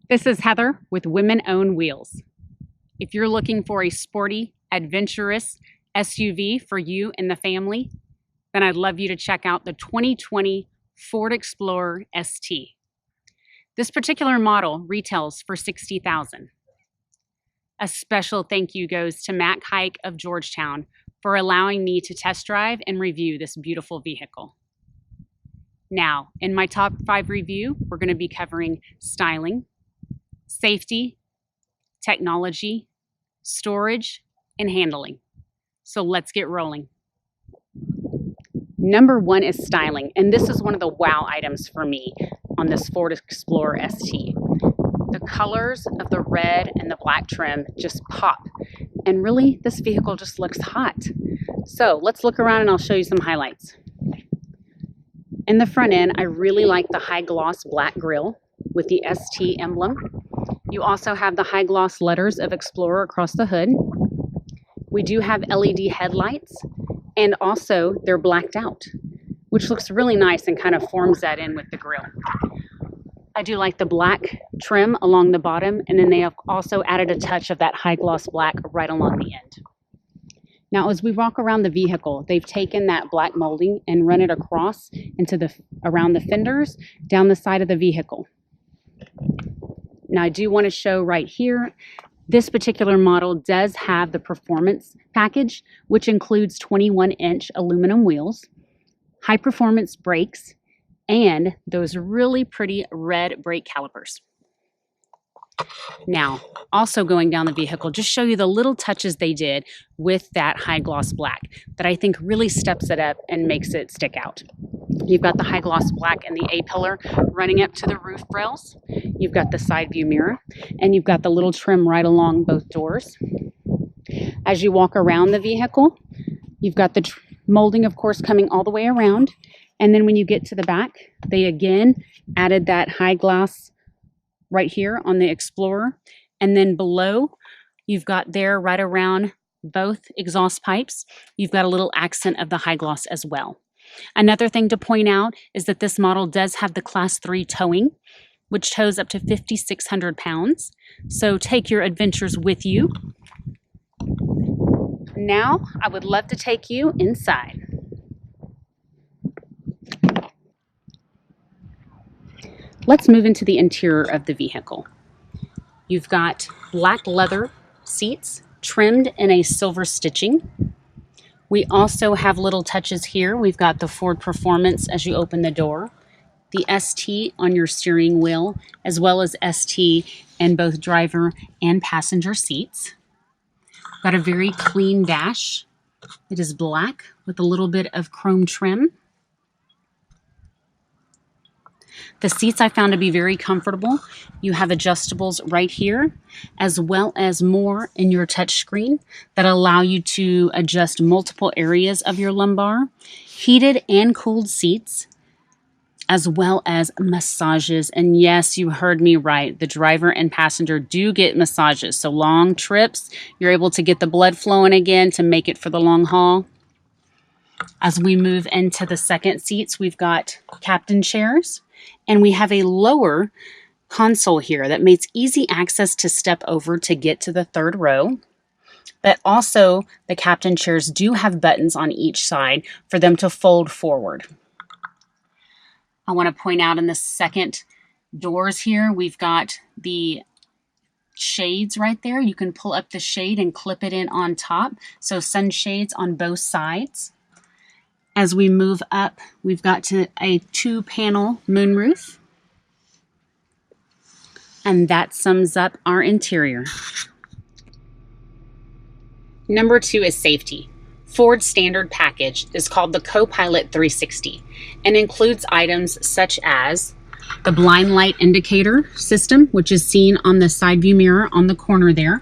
This is Heather with Women Own Wheels. If you're looking for a sporty, adventurous SUV for you and the family, then I'd love you to check out the 2020 Ford Explorer ST. This particular model retails for $60,000. A special thank you goes to Mac Hike of Georgetown for allowing me to test drive and review this beautiful vehicle. Now, in my top 5 review, we're going to be covering styling, safety, technology, storage, and handling. So let's get rolling. Number 1 is styling, and this is one of the wow items for me on this Ford Explorer ST. The colors of the red and the black trim just pop, and really this vehicle just looks hot. So let's look around and I'll show you some highlights. In the front end, I really like the high gloss black grille with the ST emblem. You also have the high gloss letters of Explorer across the hood. We do have LED headlights, and also they're blacked out, which looks really nice and kind of forms that in with the grille. I do like the black trim along the bottom, and then they have also added a touch of that high gloss black right along the end. Now, as we walk around the vehicle, they've taken that black molding and run it across around the fenders, down the side of the vehicle. Now, I do want to show right here, this particular model does have the performance package, which includes 21-inch aluminum wheels, high performance brakes, and those really pretty red brake calipers. Now, also going down the vehicle, just show you the little touches they did with that high gloss black that I think really steps it up and makes it stick out. You've got the high gloss black and the A-pillar running up to the roof rails. You've got the side view mirror, and you've got the little trim right along both doors. As you walk around the vehicle, you've got the molding, of course, coming all the way around. And then when you get to the back, they again added that high gloss right here on the Explorer. And then below, you've got there right around both exhaust pipes, you've got a little accent of the high gloss as well. Another thing to point out is that this model does have the Class 3 towing, which tows up to 5,600 pounds. So take your adventures with you. Now, I would love to take you inside. Let's move into the interior of the vehicle. You've got black leather seats trimmed in a silver stitching. We also have little touches here. We've got the Ford Performance as you open the door, the ST on your steering wheel, as well as ST in both driver and passenger seats. Got a very clean dash. It is black with a little bit of chrome trim. The seats I found to be very comfortable. You have adjustables right here, as well as more in your touchscreen that allow you to adjust multiple areas of your lumbar. Heated and cooled seats, as well as massages. And yes, you heard me right. The driver and passenger do get massages. So long trips, you're able to get the blood flowing again to make it for the long haul. As we move into the second seats, we've got captain chairs. And we have a lower console here that makes easy access to step over to get to the third row. But also, the captain chairs do have buttons on each side for them to fold forward. I want to point out in the second doors here, we've got the shades right there. You can pull up the shade and clip it in on top. So sunshades on both sides. As we move up, we've got to a 2-panel moonroof. And that sums up our interior. Number 2 is safety. Ford's standard package is called the Co-Pilot 360 and includes items such as the blind light indicator system, which is seen on the side view mirror on the corner there,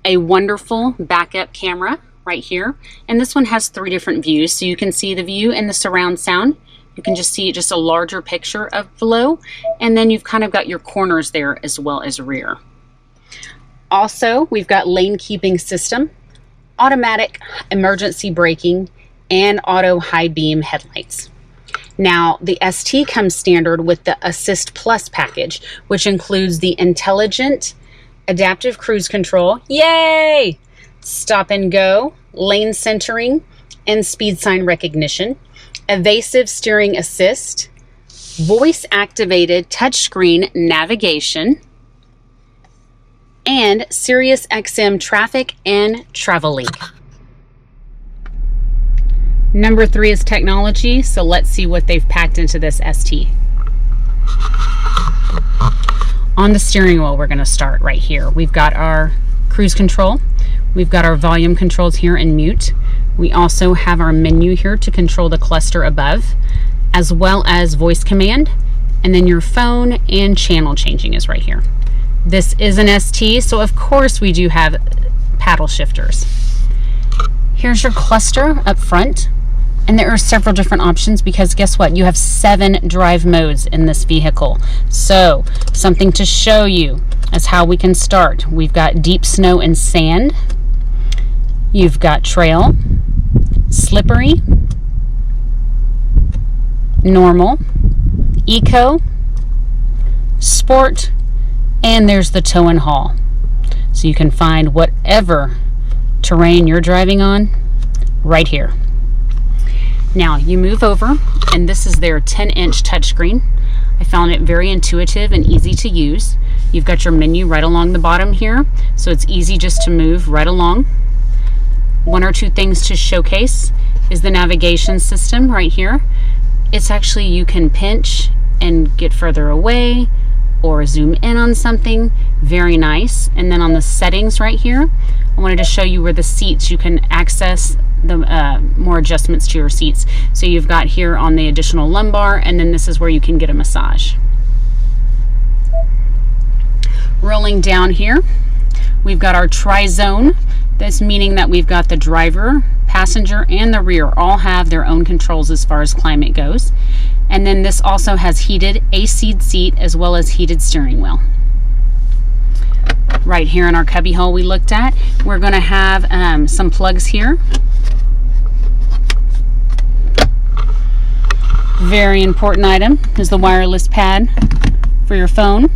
a wonderful backup camera right here, and this one has 3 different views, so you can see the view and the surround sound. You can just see just a larger picture of below, and then you've kind of got your corners there as well as rear. Also, we've got lane keeping system, automatic emergency braking, and auto high beam headlights. Now, the ST comes standard with the Assist Plus package, which includes the intelligent adaptive cruise control, yay! Stop and go, lane centering, and speed sign recognition, evasive steering assist, voice-activated touchscreen navigation, and Sirius XM traffic and travel link. Number 3 is technology, so let's see what they've packed into this ST. On the steering wheel, we're going to start right here. We've got our cruise control. We've got our volume controls here and mute. We also have our menu here to control the cluster above, as well as voice command. And then your phone and channel changing is right here. This is an ST, so of course we do have paddle shifters. Here's your cluster up front. And there are several different options because guess what? You have 7 drive modes in this vehicle. So something to show you as how we can start. We've got deep snow and sand. You've got trail, slippery, normal, eco, sport, and there's the tow and haul. So you can find whatever terrain you're driving on right here. Now you move over, and this is their 10-inch touchscreen. I found it very intuitive and easy to use. You've got your menu right along the bottom here, so it's easy just to move right along. 1 or 2 things to showcase is the navigation system right here. It's actually, you can pinch and get further away or zoom in on something. Very nice. And then on the settings right here, I wanted to show you where the seats, you can access the more adjustments to your seats. So you've got here on the additional lumbar, and then this is where you can get a massage. Rolling down here, we've got our tri-zone. This meaning that we've got the driver, passenger, and the rear all have their own controls as far as climate goes. And then this also has heated AC seat as well as heated steering wheel. Right here in our cubby hole we looked at, we're going to have some plugs here. Very important item is the wireless pad for your phone.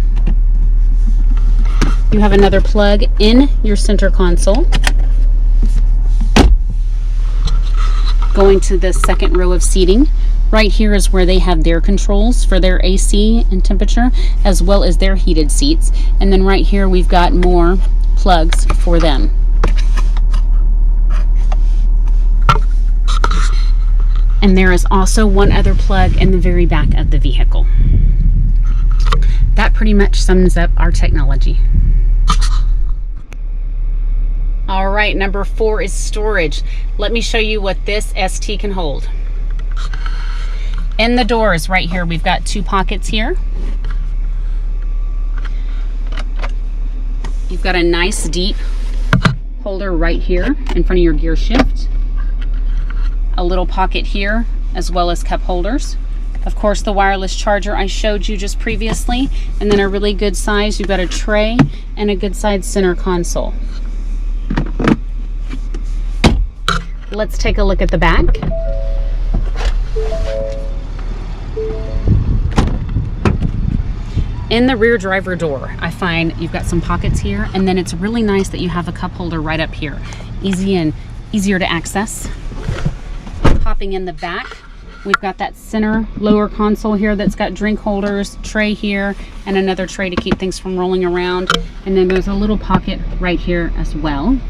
You have another plug in your center console. Going to the second row of seating, right here is where they have their controls for their AC and temperature, as well as their heated seats. And then right here we've got more plugs for them. And there is also one other plug in the very back of the vehicle. That pretty much sums up our technology. All right, number 4 is storage. Let me show you what this ST can hold. In the doors right here, we've got 2 pockets here. You've got a nice deep holder right here in front of your gear shift. A little pocket here, as well as cup holders. Of course, the wireless charger I showed you just previously, and then a really good size, you've got a tray and a good sized center console. Let's take a look at the back. In the rear driver door, I find you've got some pockets here, and then it's really nice that you have a cup holder right up here. Easy and easier to access. Hopping in the back, we've got that center lower console here that's got drink holders, tray here, and another tray to keep things from rolling around. And then there's a little pocket right here as well.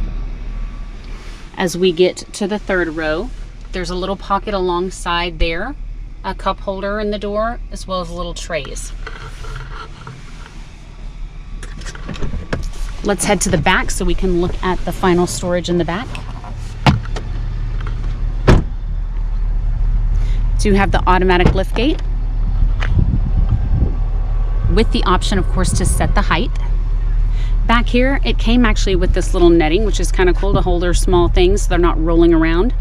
As we get to the third row, there's a little pocket alongside there, a cup holder in the door, as well as little trays. Let's head to the back so we can look at the final storage in the back. So you have the automatic lift gate with the option, of course, to set the height. Back here, it came actually with this little netting, which is kind of cool to hold their small things so they're not rolling around.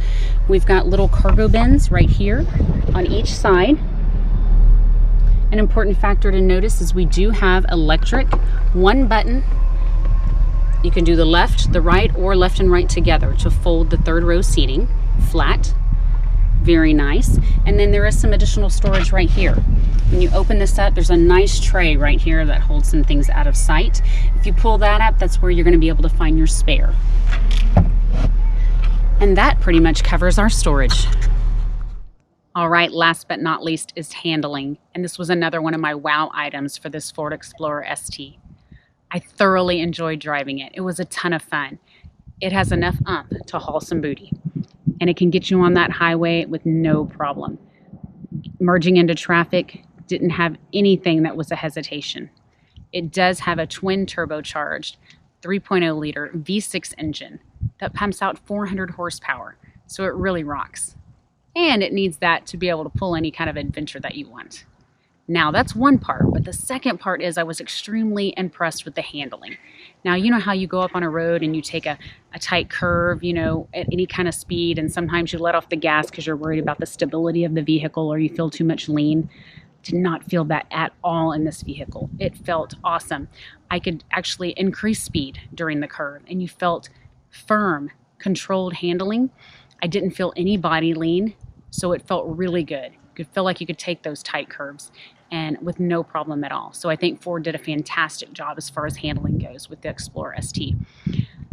We've got little cargo bins right here on each side. An important factor to notice is we do have electric, 1 button. You can do the left, the right, or left and right together to fold the third row seating flat. very nice. And then there is some additional storage right here. When you open this up, there's a nice tray right here that holds some things out of sight. If you pull that up, that's where you're going to be able to find your spare. And that pretty much covers our storage. All right, last but not least is handling. And this was another one of my wow items for this Ford Explorer ST. I thoroughly enjoyed driving it. It was a ton of fun. It has enough oomph to haul some booty. And it can get you on that highway with no problem. Merging into traffic didn't have anything that was a hesitation. It does have a twin turbocharged 3.0 liter V6 engine that pumps out 400 horsepower. So it really rocks. And it needs that to be able to pull any kind of adventure that you want. Now that's one part, but the second part is I was extremely impressed with the handling. Now, you know how you go up on a road and you take a tight curve, you know, at any kind of speed, and sometimes you let off the gas because you're worried about the stability of the vehicle or you feel too much lean. Did not feel that at all in this vehicle. It felt awesome. I could actually increase speed during the curve, and you felt firm, controlled handling. I didn't feel any body lean, so it felt really good. You could feel like you could take those tight curves and with no problem at all. So I think Ford did a fantastic job as far as handling goes with the Explorer ST.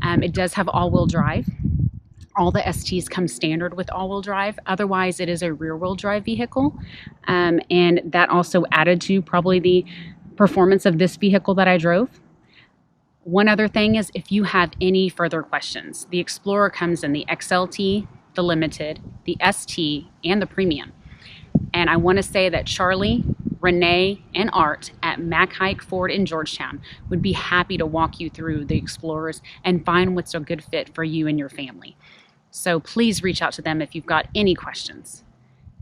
It does have all-wheel drive. All the STs come standard with all-wheel drive. Otherwise, it is a rear-wheel drive vehicle. And that also added to probably the performance of this vehicle that I drove. One other thing is if you have any further questions, the Explorer comes in the XLT, the Limited, the ST, and the Premium. And I want to say that Charlie, Renee, and Art at Mac Haik Ford in Georgetown would be happy to walk you through the Explorers and find what's a good fit for you and your family. So please reach out to them if you've got any questions.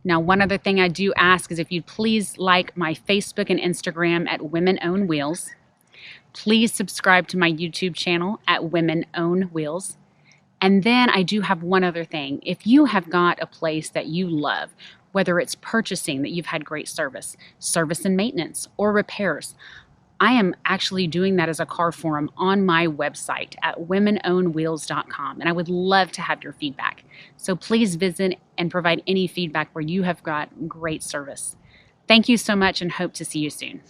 Now, one other thing I do ask is if you'd please like my Facebook and Instagram at Women Own Wheels. Please subscribe to my YouTube channel at Women Own Wheels. And then I do have one other thing. If you have got a place that you love, whether it's purchasing that you've had great service and maintenance, or repairs, I am actually doing that as a car forum on my website at womenownwheels.com, and I would love to have your feedback. So please visit and provide any feedback where you have got great service. Thank you so much and hope to see you soon.